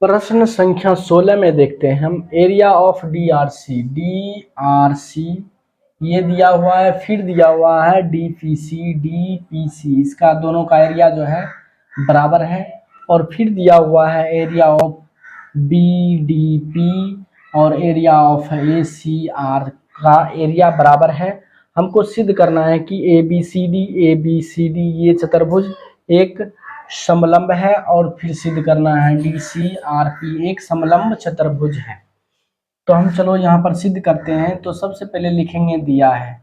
प्रश्न संख्या 16 में देखते हैं हम एरिया ऑफ डीआरसी। डीआरसी ये दिया हुआ है, फिर दिया हुआ है डीपीसी। डीपीसी इसका दोनों का एरिया जो है बराबर है, और फिर दिया हुआ है एरिया ऑफ बीडीपी और एरिया ऑफ एसीआर का एरिया बराबर है। हमको सिद्ध करना है कि एबीसीडी ये चतुर्भुज एक समलंब है, और फिर सिद्ध करना है डीसीआरपी एक समलंब चतुर्भुज है। तो हम चलो यहाँ पर सिद्ध करते हैं। तो सबसे पहले लिखेंगे दिया है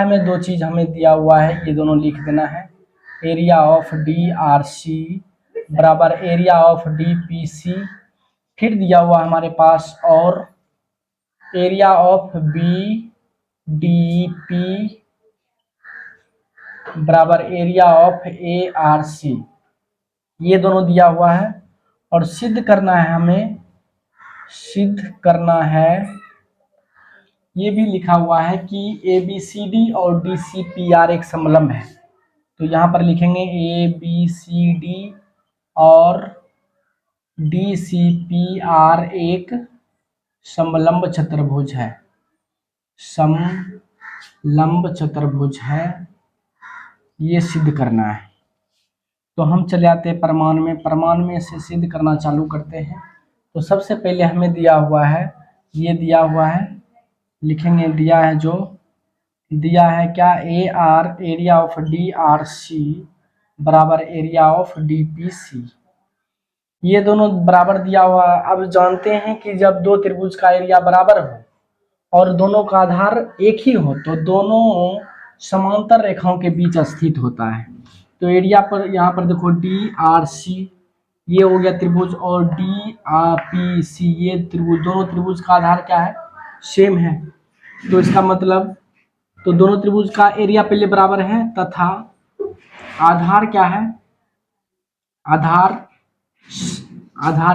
में दो चीज हमें दिया हुआ है, ये दोनों लिख देना है। एरिया ऑफ डीआरसी बराबर एरिया ऑफ डीपीसी, फिर दिया हुआ हमारे पास और एरिया ऑफ बीडीपी बराबर एरिया ऑफ एआरसी, ये दोनों दिया हुआ है। और सिद्ध करना है हमें, सिद्ध करना है, ये भी लिखा हुआ है कि एबीसीडी और डीसीपीआर एक समलंब है। तो यहाँ पर लिखेंगे एबीसीडी और डीसीपीआर एक समलंब चतुर्भुज है, समलंब चतुर्भुज है, ये सिद्ध करना है। तो हम चले आते हैं प्रमाण में से सिद्ध करना चालू करते हैं। तो सबसे पहले हमें दिया हुआ है, ये दिया हुआ है, लिखेंगे दिया है, जो दिया है क्या, A R area of D R C बराबर एरिया ऑफ डीपीसी, ये दोनों बराबर दिया हुआ है। अब जानते हैं कि जब दो त्रिभुज का एरिया बराबर हो और दोनों का आधार एक ही हो तो दोनों समांतर रेखाओं के बीच स्थित होता है। तो एरिया पर यहाँ पर देखो डी आर सी ये हो गया त्रिभुज, और डी आर पी सी ये त्रिभुज, दोनों त्रिभुज का आधार क्या है, सेम है। तो इसका मतलब तो दोनों त्रिभुज का एरिया पहले बराबर है, तथा आधार क्या है, आधार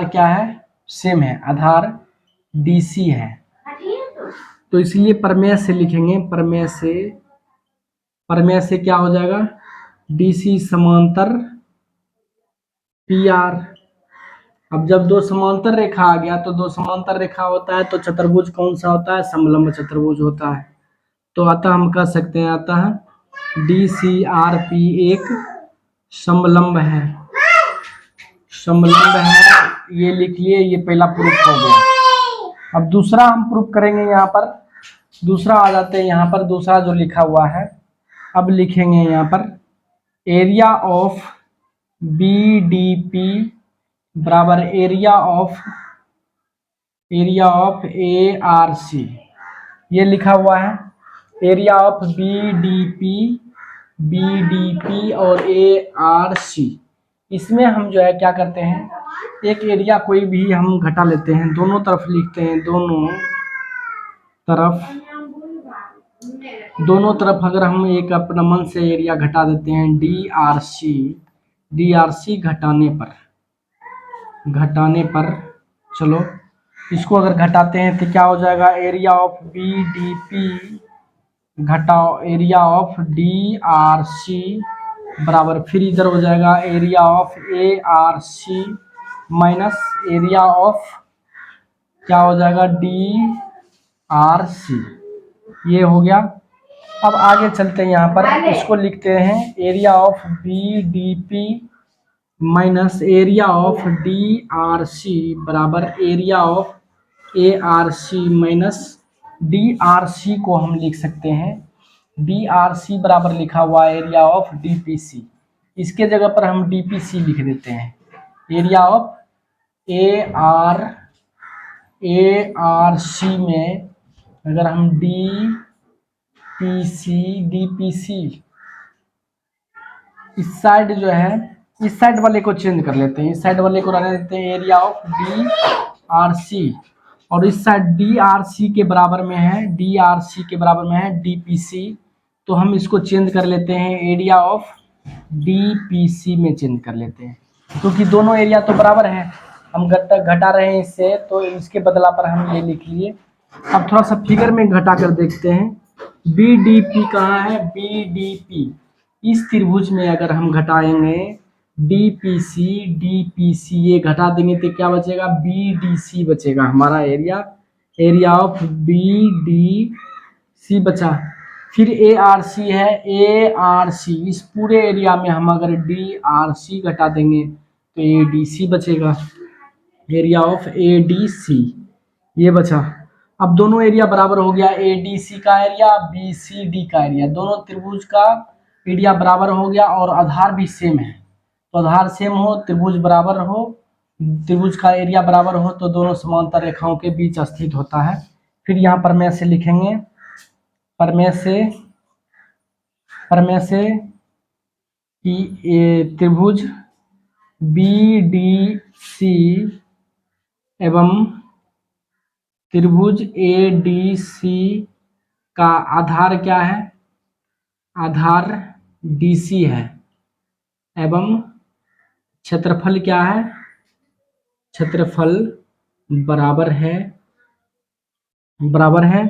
क्या है, सेम है, आधार डीसी है। तो इसलिए प्रमेय से लिखेंगे, प्रमेय से क्या हो जाएगा, डीसी समांतर पीआर। अब जब दो समांतर रेखा आ गया तो दो समांतर रेखा होता है तो चतुर्भुज कौन सा होता है, समलंब चतुर्भुज होता है। तो अतः हम कह सकते हैं अतः डीसीआरपी एक समलंब है, समलंब है, ये लिख लिए, ये पहला प्रूफ हो गया। अब दूसरा हम प्रूफ करेंगे, यहाँ पर दूसरा आ जाते हैं, यहाँ पर दूसरा जो लिखा हुआ है, अब लिखेंगे यहाँ पर एरिया ऑफ बीडीपी बराबर area of A R C, ये लिखा हुआ है। एरिया ऑफ बीडीपी और ए आर सी, इसमें हम जो है क्या करते हैं, एक एरिया कोई भी हम घटा लेते हैं, दोनों तरफ लिखते हैं, दोनों तरफ अगर हम एक अपना मन से एरिया घटा देते हैं डीआरसी घटाने पर चलो इसको अगर घटाते हैं तो क्या हो जाएगा, एरिया ऑफ बीडीपी घटाओ एरिया ऑफ डीआरसी बराबर, फिर इधर हो जाएगा area of ARC minus area of क्या हो जाएगा, डीआरसी, ये हो गया। अब आगे चलते हैं, यहाँ पर इसको लिखते हैं area of BDP minus area of DRC बराबर area of ARC minus DRC को हम लिख सकते हैं डीआरसी बराबर लिखा हुआ एरिया ऑफ डीपीसी, इसके जगह पर हम डीपीसी लिख देते हैं। एरिया ऑफ एआरसी में अगर हम डीपीसी इस साइड जो है, इस साइड वाले को चेंज कर लेते हैं, इस साइड वाले को रहने देते हैं एरिया ऑफ डीआरसी, और इस साइड डीआरसी के बराबर में है डीपीसी, तो हम इसको चेंज कर लेते हैं एरिया ऑफ डीपीसी में चेंज कर लेते हैं, क्योंकि दोनों एरिया तो बराबर है, हम घटा रहे हैं इससे, तो इसके बदला पर हम ये लिख लिए। अब थोड़ा सा फिगर में घटा कर देखते हैं, बीडीपी कहाँ है, बीडीपी इस त्रिभुज में अगर हम घटाएंगे DPC ये घटा देंगे तो क्या बचेगा, BDC बचेगा हमारा एरिया ऑफ BDC बचा। फिर ARC है, ARC इस पूरे एरिया में हम अगर DRC घटा देंगे तो ADC बचेगा, एरिया ऑफ ADC ये बचा। अब दोनों एरिया बराबर हो गया, ADC का एरिया BCD का एरिया, दोनों त्रिभुज का एरिया बराबर हो गया और आधार भी सेम है। तो आधार सेम हो, त्रिभुज बराबर हो, त्रिभुज का एरिया बराबर हो तो दोनों समांतर रेखाओं के बीच स्थित होता है। फिर यहाँ प्रमेय से लिखेंगे, प्रमेय से कि त्रिभुज BDC एवं त्रिभुज ADC का आधार क्या है, आधार DC है एवं क्षेत्रफल क्या है, क्षेत्रफल बराबर है,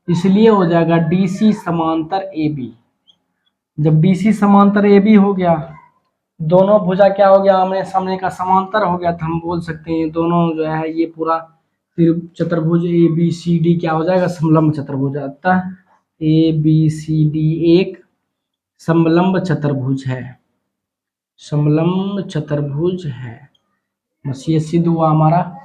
इसलिए हो जाएगा DC समांतर AB। जब DC समांतर AB हो गया, दोनों भुजा क्या हो गया, आमने सामने का समांतर हो गया, तो हम बोल सकते हैं दोनों जो है ये पूरा चतुर्भुज ABCD क्या हो जाएगा, समलंब चतुर्भुज। अतः ABCD एक समलंब चतुर्भुज है, समलंब चतुर्भुज है। बस ये सिद्ध हुआ हमारा।